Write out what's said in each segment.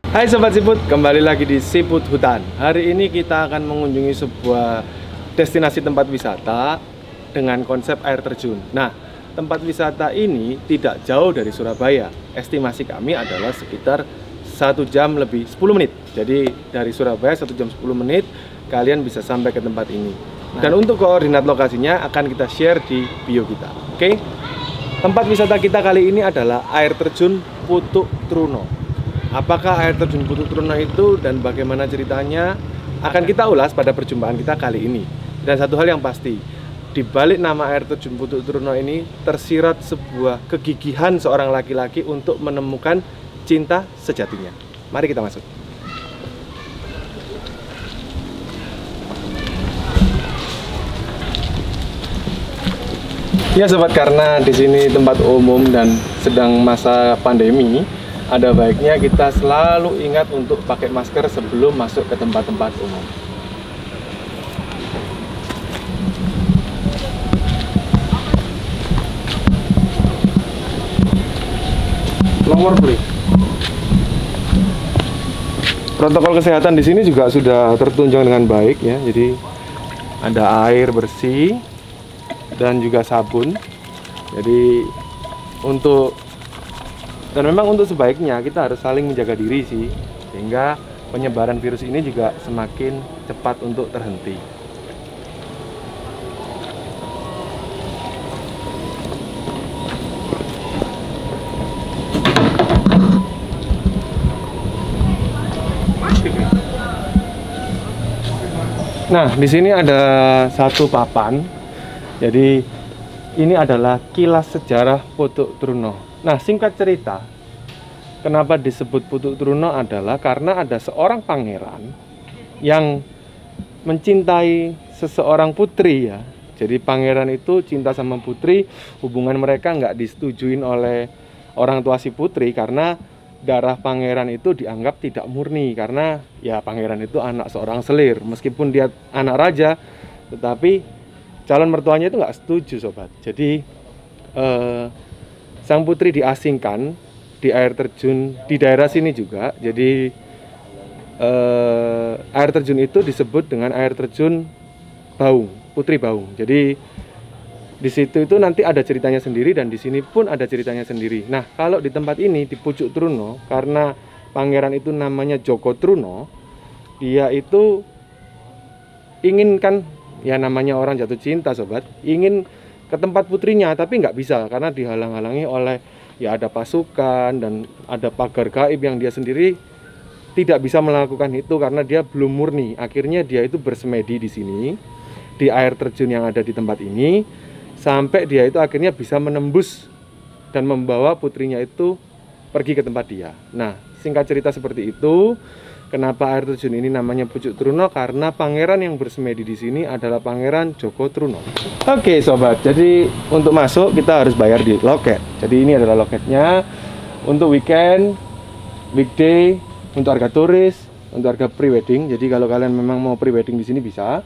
Hai Sobat Siput, kembali lagi di Siput Hutan. Hari ini kita akan mengunjungi sebuah destinasi tempat wisata dengan konsep air terjun. Nah, tempat wisata ini tidak jauh dari Surabaya. Estimasi kami adalah sekitar 1 jam lebih 10 menit. Jadi dari Surabaya 1 jam 10 menit kalian bisa sampai ke tempat ini. Dan untuk koordinat lokasinya akan kita share di bio kita. Oke? Tempat wisata kita kali ini adalah air terjun Putuk Truno. Apakah air terjun Putuk Truno itu dan bagaimana ceritanya akan kita ulas pada perjumpaan kita kali ini. Dan satu hal yang pasti, di balik nama air terjun Putuk Truno ini tersirat sebuah kegigihan seorang laki-laki untuk menemukan cinta sejatinya. Mari kita masuk. Ya sobat, karena di sini tempat umum dan sedang masa pandemi, ada baiknya kita selalu ingat untuk pakai masker sebelum masuk ke tempat-tempat umum. Nomor please. Protokol kesehatan di sini juga sudah tertunjang dengan baik ya. Jadi ada air bersih dan juga sabun. Jadi memang untuk sebaiknya kita harus saling menjaga diri sih, sehingga penyebaran virus ini juga semakin cepat untuk terhenti. Nah, di sini ada satu papan. Jadi ini adalah kilas sejarah Putuk Truno. Nah, singkat cerita, kenapa disebut Putuk Truno adalah karena ada seorang pangeran yang mencintai seseorang putri ya. Jadi pangeran itu cinta sama putri, hubungan mereka nggak disetujuin oleh orang tua si putri karena darah pangeran itu dianggap tidak murni, karena ya pangeran itu anak seorang selir. Meskipun dia anak raja, tetapi calon mertuanya itu nggak setuju sobat. Jadi sang putri diasingkan di air terjun di daerah sini juga. Jadi air terjun itu disebut dengan air terjun Baung, Putri Baung. Jadi di situ itu nanti ada ceritanya sendiri dan di sini pun ada ceritanya sendiri. Nah, kalau di tempat ini di Pucuk Truno, karena pangeran itu namanya Joko Truno, dia itu inginkan, ya namanya orang jatuh cinta sobat, ingin ke tempat putrinya tapi nggak bisa karena dihalang-halangi oleh ya ada pasukan dan ada pagar gaib yang dia sendiri tidak bisa melakukan itu karena dia belum murni. Akhirnya dia itu bersemedi di sini di air terjun yang ada di tempat ini sampai dia itu akhirnya bisa menembus dan membawa putrinya itu pergi ke tempat dia. Nah, singkat cerita seperti itu. Kenapa air terjun ini namanya Pucuk Truno? Karena pangeran yang bersemedi di sini adalah Pangeran Joko Truno. Oke sobat, jadi untuk masuk kita harus bayar di loket. Jadi ini adalah loketnya untuk weekend, weekday, untuk harga turis, untuk harga pre-wedding. Jadi kalau kalian memang mau pre-wedding di sini bisa.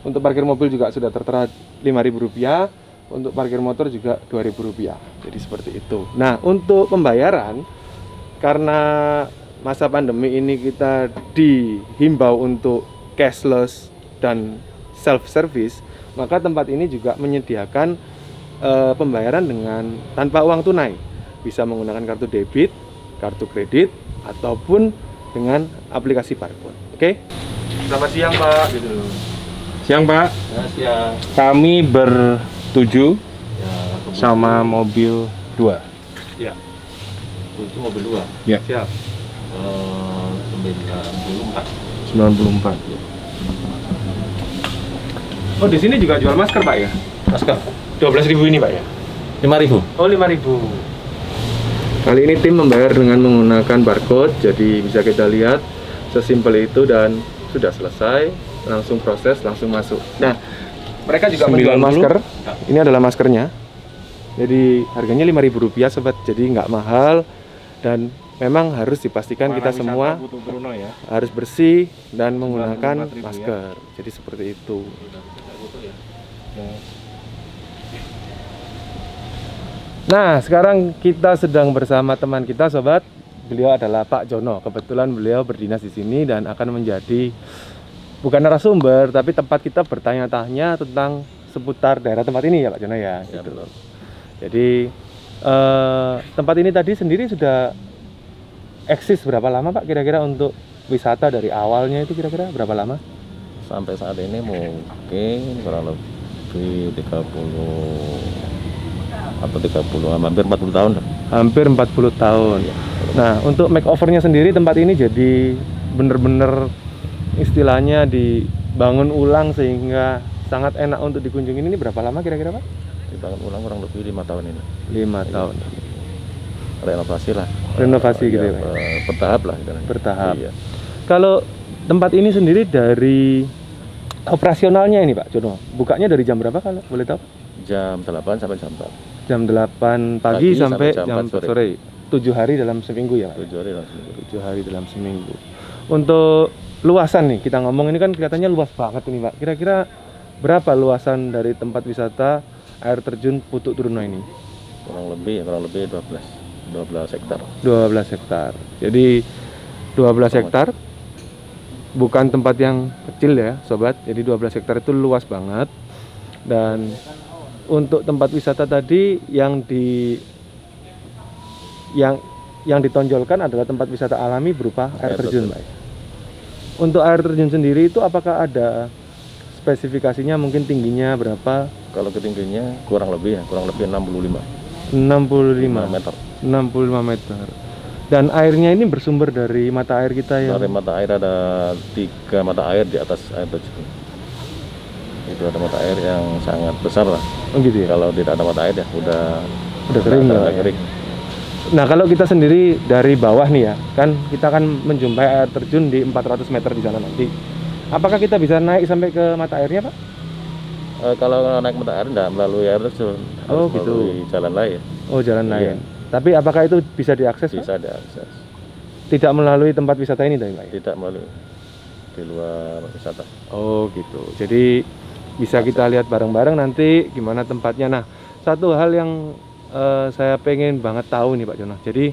Untuk parkir mobil juga sudah tertera Rp5.000. Untuk parkir motor juga Rp2.000. Jadi seperti itu. Nah, untuk pembayaran, karena masa pandemi ini kita dihimbau untuk cashless dan self-service, maka tempat ini juga menyediakan pembayaran dengan tanpa uang tunai. Bisa menggunakan kartu debit, kartu kredit, ataupun dengan aplikasi barcode. Oke? Selamat siang Pak. Gitu. Siang Pak. Ya, siang. Kami bertujuh ya, sama mobil 2. Ya. Itu mobil 2? Ya. Siap. 94. Oh, di sini juga jual masker, Pak ya? Masker 12.000 ini, Pak ya? 5.000. Oh, 5.000. Kali ini tim membayar dengan menggunakan barcode, jadi bisa kita lihat sesimpel itu dan sudah selesai, langsung proses, langsung masuk. Nah, mereka juga menjual masker. Ini adalah maskernya. Jadi harganya Rp5.000 sobat, jadi nggak mahal dan memang harus dipastikan kita semua ya, harus bersih dan menggunakan masker. Ya. Jadi seperti itu. Nah, sekarang kita sedang bersama teman kita sobat beliau adalah Pak Jono. Kebetulan beliau berdinas di sini dan akan menjadi bukan narasumber, tapi tempat kita bertanya-tanya tentang seputar daerah tempat ini ya Pak Jono ya. Ya, Gitu. betul. Jadi tempat ini tadi sendiri sudah eksis berapa lama Pak kira-kira untuk wisata dari awalnya itu kira-kira berapa lama? Sampai saat ini mungkin kurang lebih 30 atau 30, hampir 40 tahun. Hampir 40 tahun. Ya. Nah, untuk makeovernya sendiri tempat ini jadi bener-bener istilahnya dibangun ulang sehingga sangat enak untuk dikunjungi. Ini berapa lama kira-kira Pak? Dibangun ulang kurang lebih 5 tahun ini. 5 tahun. Renovasi lah. Renovasi gitu ya, Pak? Bertahap lah. Gitu. Bertahap. Iya. Kalau tempat ini sendiri dari operasionalnya ini Pak Jono, bukanya dari jam berapa kalau boleh tahu? Jam 8 sampai jam 4. Jam 8 pagi sampai jam 4 sore. 7 hari dalam seminggu ya Pak? 7 hari dalam seminggu. 7 hari dalam seminggu. Untuk luasan nih, kita ngomong ini kan kelihatannya luas banget ini Pak. Kira-kira berapa luasan dari tempat wisata air terjun Putuk Truno ini? Kurang lebih 12 hektar. 12 hektar. Jadi 12 hektar bukan tempat yang kecil ya sobat. Jadi 12 hektar itu luas banget. Dan untuk tempat wisata tadi yang ditonjolkan adalah tempat wisata alami berupa air terjun Pak. Untuk air terjun sendiri itu apakah ada spesifikasinya, mungkin tingginya berapa? Kalau ketinggiannya kurang lebih 65 meter. 65 meter. Dan airnya ini bersumber dari mata air kita ya. Dari mata air ada 3 mata air di atas air terjun. Itu ada mata air yang sangat besar lah. Oh gitu ya. Kalau tidak ada mata air ya udah kering udah lah ya. kering. Nah, kalau kita sendiri dari bawah nih ya, kan kita akan menjumpai air terjun di 400 meter di sana nanti. Apakah kita bisa naik sampai ke mata airnya, Pak? Kalau naik mata air tidak melalui air terjun, Oh, harus gitu. melalui jalan lain. Oh, jalan Iya. lain. Tapi apakah itu bisa diakses, Pak? Bisa diakses. Tidak melalui tempat wisata ini tadi, Pak? Ya? Tidak melalui di luar wisata. Oh, gitu. Jadi bisa kita lihat bareng-bareng nanti gimana tempatnya. Nah, satu hal yang saya pengen banget tahu nih Pak Jono. Jadi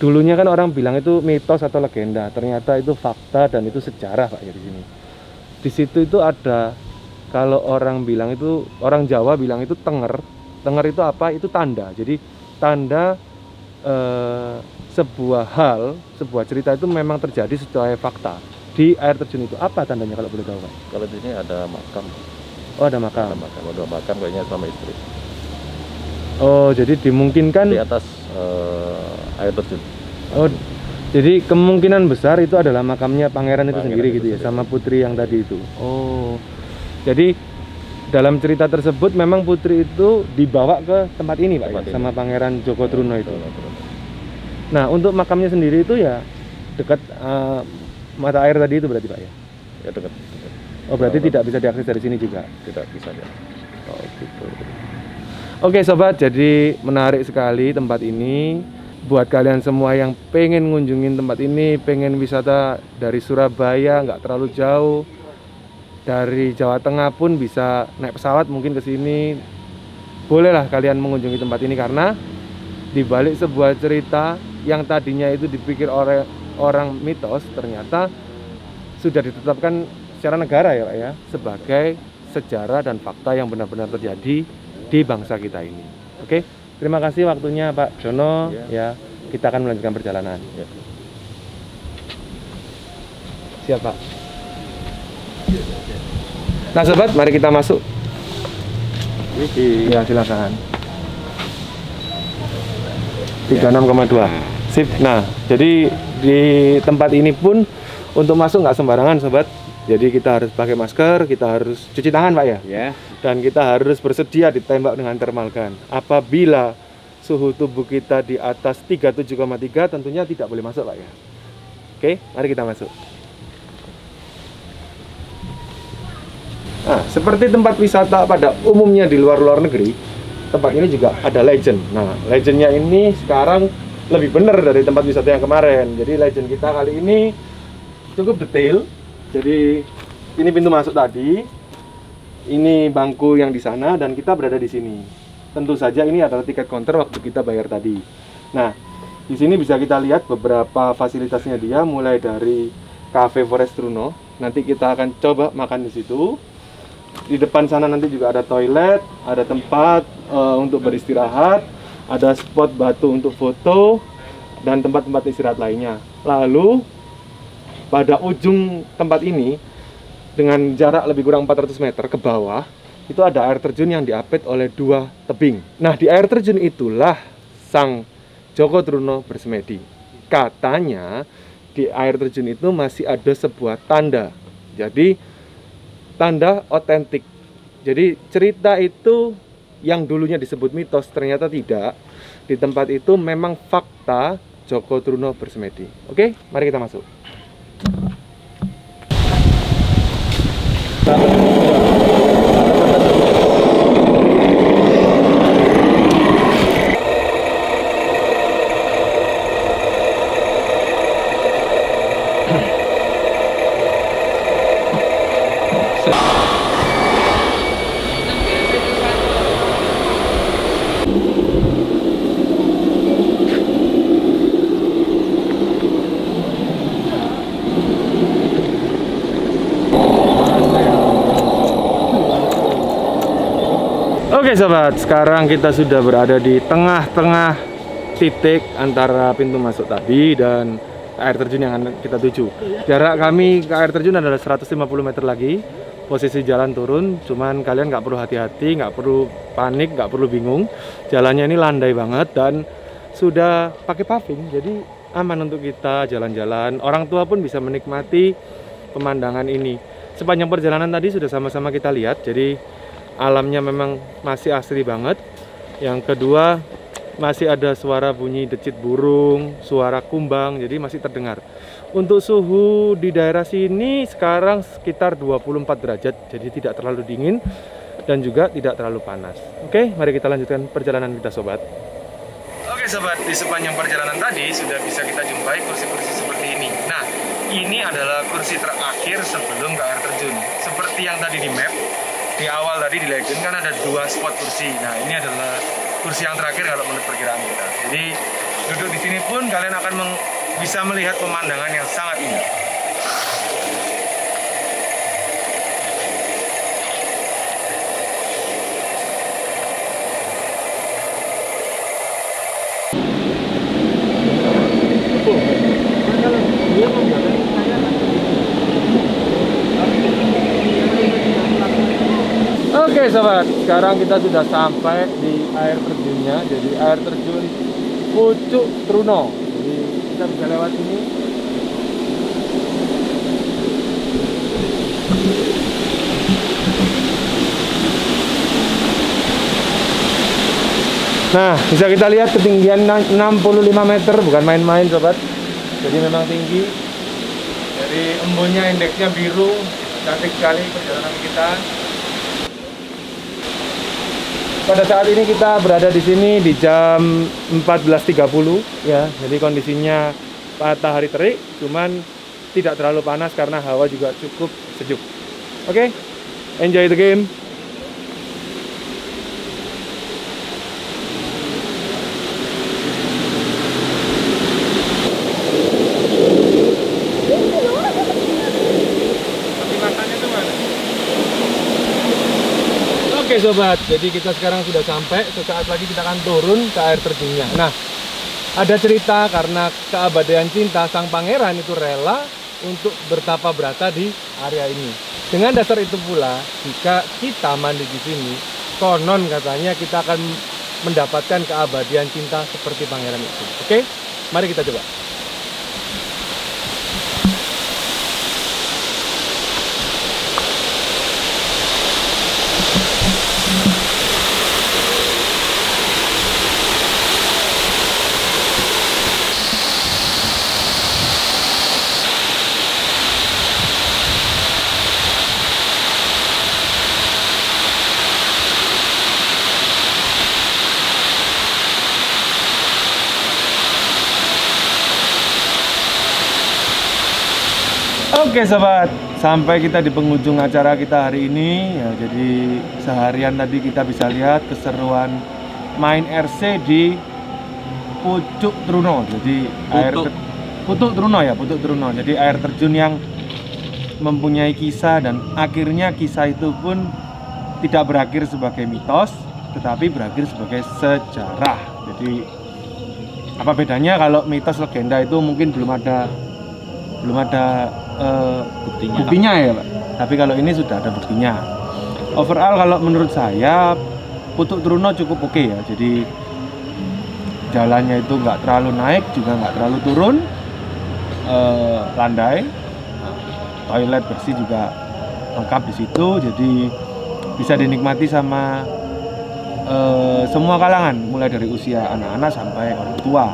dulunya kan orang bilang itu mitos atau legenda, ternyata itu fakta dan itu sejarah Pak ya di sini. Di situ itu ada, kalau orang bilang itu, orang Jawa bilang itu tenger. Tenger itu apa? Itu tanda. Jadi tanda sebuah hal, sebuah cerita itu memang terjadi sesuai fakta. Di air terjun itu apa tandanya kalau boleh tahu Pak? Kalau di sini ada makam. Oh, ada makam. Ada makam kayaknya sama istri. Oh, jadi dimungkinkan Di atas air terjun. Oh, jadi kemungkinan besar itu adalah makamnya pangeran itu Pangeran sendiri itu gitu ya, sendiri. sama putri yang tadi itu. Oh, jadi dalam cerita tersebut memang putri itu dibawa ke tempat ini Pak, Tempat ya, ini. sama pangeran Joko Truno itu. Betul. Nah, untuk makamnya sendiri itu ya dekat mata air tadi itu berarti Pak ya. Ya dekat. Oh, berarti tidak bisa diakses dari sini juga. Tidak bisa ya. Oh, gitu. Oke sobat, jadi menarik sekali tempat ini. Buat kalian semua yang pengen ngunjungin tempat ini, pengen wisata dari Surabaya, nggak terlalu jauh, dari Jawa Tengah pun bisa naik pesawat mungkin ke sini. Bolehlah kalian mengunjungi tempat ini karena di balik sebuah cerita yang tadinya itu dipikir oleh orang mitos, ternyata sudah ditetapkan secara negara ya Pak ya, sebagai sejarah dan fakta yang benar-benar terjadi di bangsa kita ini. Oke, terima kasih waktunya Pak Jono. Ya, kita akan melanjutkan perjalanan. Ya. Siap Pak. Nah sobat, mari kita masuk. Ya silakan. 36,2. Sip. Nah, jadi di tempat ini pun untuk masuk nggak sembarangan sobat. Jadi kita harus pakai masker, kita harus cuci tangan Pak ya. Ya. Dan kita harus bersedia ditembak dengan thermal gun. Apabila suhu tubuh kita di atas 37,3 tentunya tidak boleh masuk Pak ya. Oke, mari kita masuk. Nah, seperti tempat wisata pada umumnya di luar negeri, tempat ini juga ada legend. Nah, legendnya ini sekarang lebih benar dari tempat wisata yang kemarin. Jadi legend kita kali ini cukup detail. Jadi ini pintu masuk tadi, ini bangku yang di sana, dan kita berada di sini. Tentu saja ini adalah tiket counter waktu kita bayar tadi. Nah, Di sini bisa kita lihat beberapa fasilitasnya dia, mulai dari Cafe Forest Truno. Nanti kita akan coba makan di situ. Di depan sana nanti juga ada toilet, ada tempat untuk beristirahat, ada spot batu untuk foto, dan tempat-tempat istirahat lainnya. Lalu pada ujung tempat ini, dengan jarak lebih kurang 400 meter ke bawah, itu ada air terjun yang diapit oleh 2 tebing. Nah, di air terjun itulah Sang Joko Truno bersemedi. Katanya di air terjun itu masih ada sebuah tanda. Jadi tanda otentik. Jadi cerita itu yang dulunya disebut mitos ternyata tidak. Di tempat itu memang fakta Joko Truno bersemedi. Oke, mari kita masuk. Oke sobat, sekarang kita sudah berada di tengah-tengah titik antara pintu masuk tadi dan air terjun yang akan kita tuju. Jarak kami ke air terjun adalah 150 meter lagi. Posisi jalan turun, cuman kalian nggak perlu hati-hati, nggak perlu panik, nggak perlu bingung. Jalannya ini landai banget dan sudah pakai paving, jadi aman untuk kita jalan-jalan. Orang tua pun bisa menikmati pemandangan ini. Sepanjang perjalanan tadi sudah sama-sama kita lihat, jadi alamnya memang masih asri banget. Yang kedua, masih ada suara bunyi decit burung, suara kumbang, jadi masih terdengar. Untuk suhu di daerah sini sekarang sekitar 24 derajat, jadi tidak terlalu dingin dan juga tidak terlalu panas. Oke, mari kita lanjutkan perjalanan kita sobat. Oke sobat, di sepanjang perjalanan tadi sudah bisa kita jumpai kursi-kursi seperti ini. Nah, ini adalah kursi terakhir sebelum ke air terjun. Seperti yang tadi di map, di awal tadi di legend kan ada 2 spot kursi. Nah, ini adalah kursi yang terakhir kalau menurut perkiraan kita. Jadi duduk di sini pun kalian akan bisa melihat pemandangan yang sangat indah. Oke sobat, sekarang kita sudah sampai di air terjunnya. Jadi air terjun Pucuk Truno. Jadi kita bisa lewat ini. Nah, bisa kita lihat ketinggian 65 meter, bukan main-main sobat. Jadi memang tinggi. Jadi embunnya indeksnya biru, cantik sekali perjalanan kita. Pada saat ini kita berada di sini di jam 14.30 ya. Jadi kondisinya matahari terik, cuman tidak terlalu panas karena hawa juga cukup sejuk. Oke, enjoy the game. Oke sobat, jadi kita sekarang sudah sampai. Sesaat lagi kita akan turun ke air terjunnya. Nah, ada cerita karena keabadian cinta sang pangeran itu rela untuk bertapa berata di area ini. Dengan dasar itu pula, jika kita mandi di sini, konon katanya kita akan mendapatkan keabadian cinta seperti pangeran itu. Oke, mari kita coba. Oke sobat, sampai kita di penghujung acara kita hari ini ya. Jadi seharian tadi kita bisa lihat keseruan main RC di Pucuk Truno. Jadi Putuk Truno ya, Putuk Truno. Jadi air terjun yang mempunyai kisah dan akhirnya kisah itu pun tidak berakhir sebagai mitos, tetapi berakhir sebagai sejarah. Jadi apa bedanya kalau mitos legenda itu mungkin belum ada buktinya ya Pak. Tapi kalau ini sudah ada buktinya. Overall kalau menurut saya Putuk Truno cukup oke ya. Jadi jalannya itu nggak terlalu naik juga nggak terlalu turun, landai, toilet bersih juga lengkap di situ. Jadi bisa dinikmati sama semua kalangan, mulai dari usia anak-anak sampai orang tua.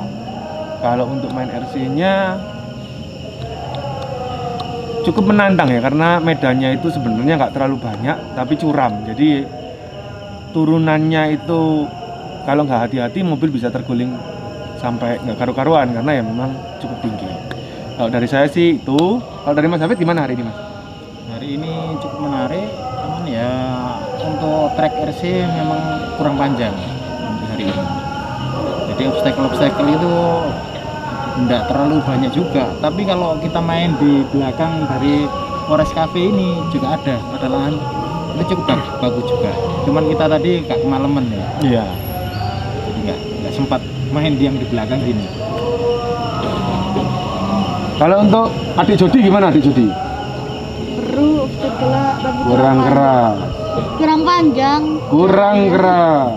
Kalau untuk main RC-nya cukup menantang ya, karena medannya itu sebenarnya nggak terlalu banyak tapi curam. Jadi turunannya itu kalau nggak hati-hati mobil bisa terguling sampai nggak karu-karuan karena ya memang cukup tinggi. Kalau dari saya sih itu. Kalau dari Mas Hafid gimana hari ini Mas? Hari ini cukup menarik, cuman ya untuk trek RC memang kurang panjang untuk hari ini. Jadi obstacle itu tidak terlalu banyak juga. Tapi kalau kita main di belakang dari Forest Cafe ini juga ada lahan itu cukup bagus juga. Cuman kita tadi gak kemalaman ya. Iya. Jadi nggak sempat main di yang di belakang sini. Kalau untuk adik Jody gimana adik Jody? Seru, obstacle tapi Kurang keras. kurang panjang. Kurang keras.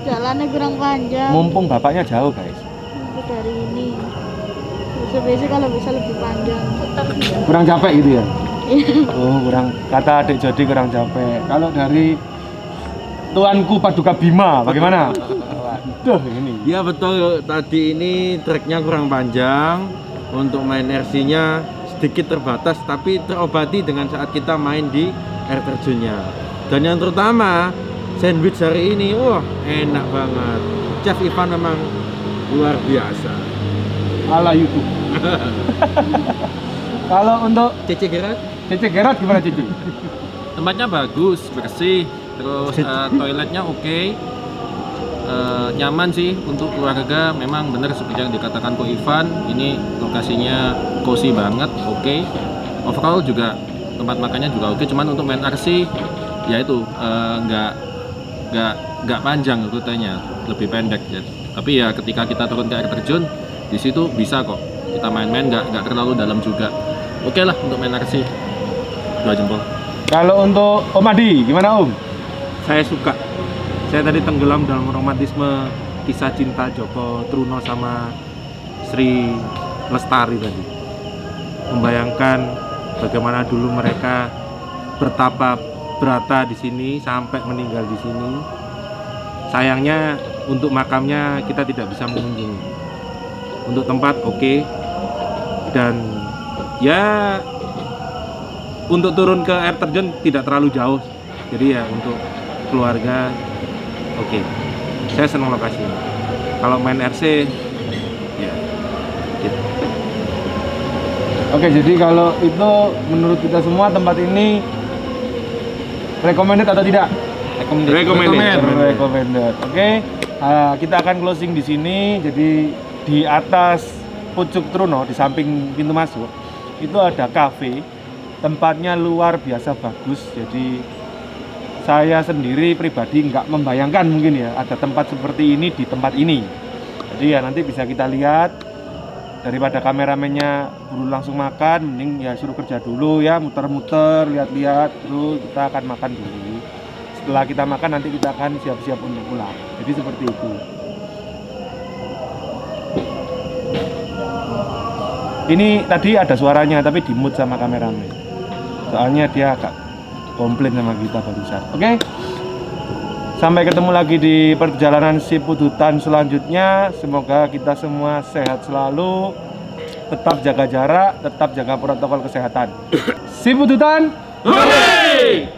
Jalannya kurang panjang. Mumpung bapaknya jauh guys. Untuk dari ini. Biasa kalau bisa lebih panjang. Kurang capek gitu ya? Oh kurang, kata adik Jody kurang capek. Kalau dari tuanku Paduka Bima bagaimana? Waduh ini. Ya betul, tadi ini treknya kurang panjang. Untuk main RC-nya sedikit terbatas, tapi terobati dengan saat kita main di air terjunnya. Dan yang terutama sandwich hari ini, wah enak banget. Chef Ivan memang luar biasa. Ala YouTube. Kalau untuk Cece Gerard? Cece Gerard gimana Cece? Tempatnya bagus, bersih, terus toiletnya oke, nyaman sih untuk keluarga. Memang benar seperti yang dikatakan Ko Ivan, ini lokasinya cozy banget, oke. Overall juga tempat makannya juga oke. Cuman untuk main RC ya itu nggak panjang rutenya, lebih pendek ya. Tapi ya ketika kita turun ke air terjun di situ bisa kok kita main-main, nggak terlalu dalam juga. Oke lah untuk main RC, 2 jempol. Kalau untuk Om Adi gimana Om? Saya suka. Saya tadi tenggelam dalam romantisme kisah cinta Joko Truno sama Sri Lestari tadi. Membayangkan bagaimana dulu mereka bertapa berata di sini sampai meninggal di sini. Sayangnya untuk makamnya kita tidak bisa mengunjungi. Untuk tempat oke. Dan ya untuk turun ke air terjun tidak terlalu jauh. Jadi ya untuk keluarga oke. Saya senang lokasi ini. Kalau main RC ya gitu. Oke, jadi kalau itu menurut kita semua tempat ini recommended atau tidak? Recommended. Oke, kita akan closing di sini. Jadi di atas Pucuk Truno di samping pintu masuk itu ada cafe. Tempatnya luar biasa bagus. Jadi saya sendiri pribadi nggak membayangkan mungkin ya ada tempat seperti ini di tempat ini. Jadi ya nanti bisa kita lihat, daripada kameramennya buru langsung makan, mending ya suruh kerja dulu ya, muter-muter, lihat-lihat, terus kita akan makan dulu. Setelah kita makan nanti kita akan siap-siap untuk pulang. Jadi seperti itu. Ini tadi ada suaranya tapi di mute sama kameramen. Soalnya dia agak komplain sama kita barusan. Oke. Sampai ketemu lagi di perjalanan siput hutan selanjutnya. Semoga kita semua sehat selalu. Tetap jaga jarak, tetap jaga protokol kesehatan. Siput hutan. Hooray!